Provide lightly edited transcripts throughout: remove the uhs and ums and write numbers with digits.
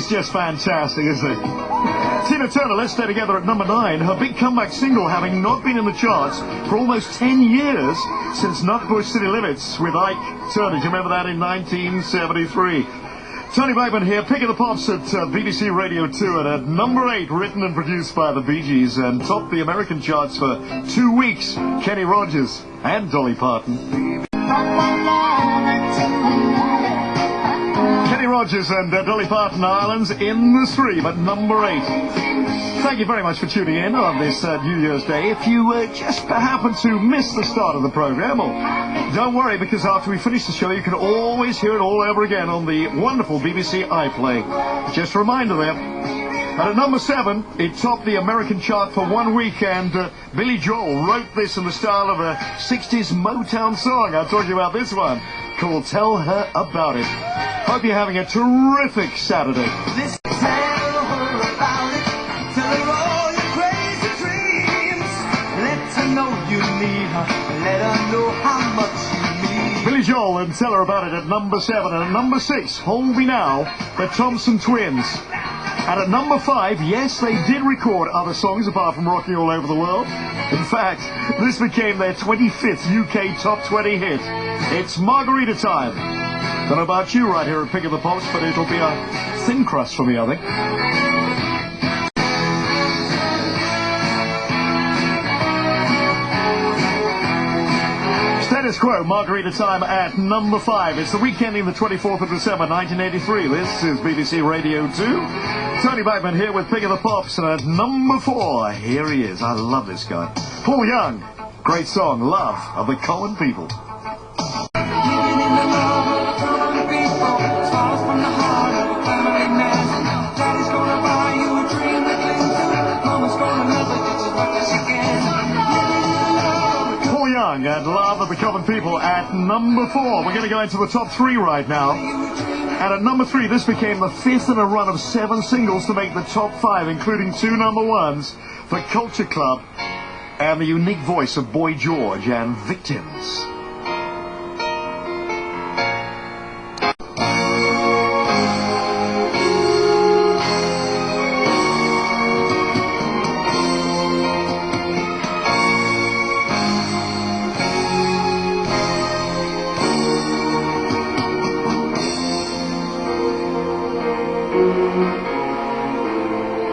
is just fantastic, isn't it? Tina Turner, Let's Stay Together at number 9. Her big comeback single, having not been in the charts for almost 10 years since Nutbush City Limits with Ike Turner. Do you remember that in 1973? Tony Blackburn here, Pick of the Pops at BBC Radio 2, and at number 8, written and produced by the Bee Gees, and topped the American charts for 2 weeks, Kenny Rogers and Dolly Parton. Kenny Rogers and Dolly Parton, Islands in the Stream at number 8. Thank you very much for tuning in on this New Year's Day. If you just happen to miss the start of the program, don't worry, because after we finish the show, you can always hear it all over again on the wonderful BBC iPlayer. Just a reminder there. And at number 7, it topped the American chart for 1 week, and Billy Joel wrote this in the style of a 60s Motown song. I'm talking about this one, called Tell Her About It. Hope you're having a terrific Saturday. Tell her about it. Tell her all your crazy dreams. Let her know you need her. Let her know how much you need. Billy Joel and Tell Her About It at number 7. And at number 6, Hold Me Now, the Thompson Twins. And at number 5, yes, they did record other songs apart from Rocking All Over the World. In fact, this became their 25th UK Top 20 hit. It's Margarita Time. Don't know about you right here at Pick of the Pops, but it'll be a thin crust for me, I think. Status quo, Margarita Time at number 5. It's the week ending the 24th of December, 1983. This is BBC Radio 2. Tony Blackburn here with Pick of the Pops, and at number 4, here he is. I love this guy. Paul Young. Great song, Love of the Common People. And Love of the Common People at number 4. We're going to go into the top 3 right now. And at number 3, this became the 5th in a run of 7 singles to make the top 5, including 2 number 1s for Culture Club and the unique voice of Boy George and Victims.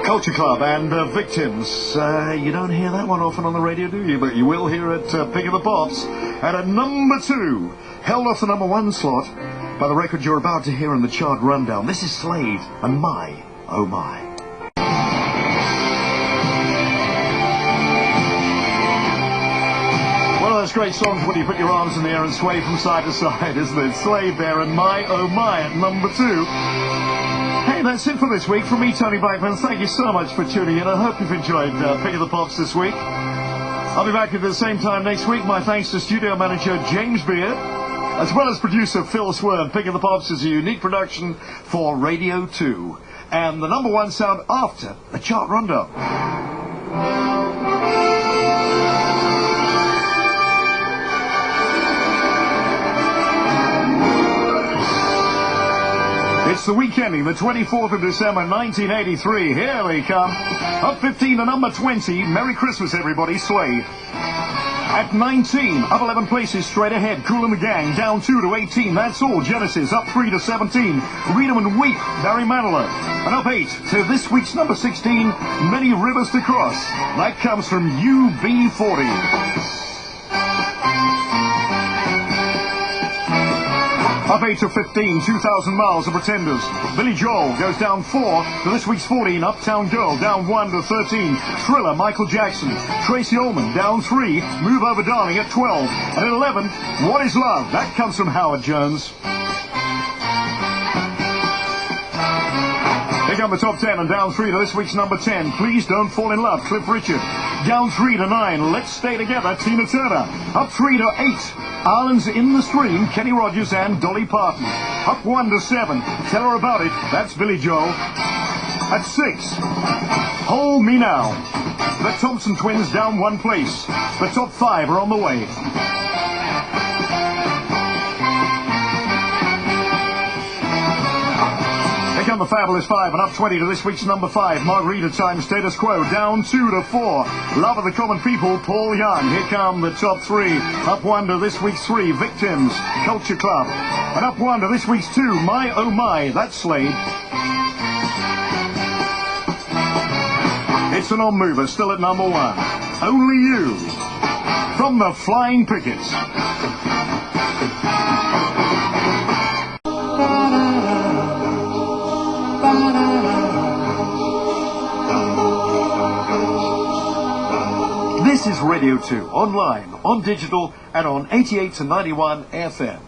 Culture Club and Victims. You don't hear that one often on the radio, do you? But you will hear it, Pick of the Pops. And at number 2, held off the number 1 slot by the record you're about to hear in the chart rundown. This is Slade and My, Oh My. One of those great songs when you put your arms in the air and sway from side to side, isn't it? Slade there and My, Oh My at number 2. Hey, that's it for this week. From me, Tony Blackburn, thank you so much for tuning in. I hope you've enjoyed Pick of the Pops this week. I'll be back at the same time next week. My thanks to studio manager James Beard, as well as producer Phil Swern. Pick of the Pops is a unique production for Radio 2. And the number 1 sound after the chart rundown. It's the week ending, the 24th of December, 1983. Here we come. Up 15 to number 20. Merry Christmas, everybody. Slade. At 19, up 11 places straight ahead. Kool and the Gang. Down 2 to 18. That's all. Genesis. Up 3 to 17. Read 'em and Weep. Barry Manilow. And up 8 to this week's number 16. Many Rivers to Cross. That comes from UB40. Up 8 to 15, 2,000 Miles of Pretenders. Billy Joel goes down 4 to this week's 14, Uptown Girl, down 1 to 13. Thriller, Michael Jackson. Tracy Ullman, down 3, Move Over Darling at 12. And at 11, What Is Love? That comes from Howard Jones. Pick up the top 10 and down 3 to this week's number 10. Please Don't Fall in Love, Cliff Richard. Down 3 to 9, Let's Stay Together, Tina Turner. Up 3 to 8, Islands in the Stream, Kenny Rogers and Dolly Parton. Up 1 to 7, Tell Her About It, that's Billy Joel. At 6, Hold Me Now. The Thompson Twins down 1 place. The top 5 are on the way. Here come the Fabulous 5 and up 20 to this week's number 5. Margarita Time, Status Quo, down 2 to 4. Love of the Common People, Paul Young. Here come the top 3. Up 1 to this week's 3, Victims, Culture Club. And up 1 to this week's 2, My Oh My, that's Slade. It's a non-mover, still at number 1. Only You, from the Flying Pickets. This is Radio 2, online, on digital, and on 88 to 91 FM.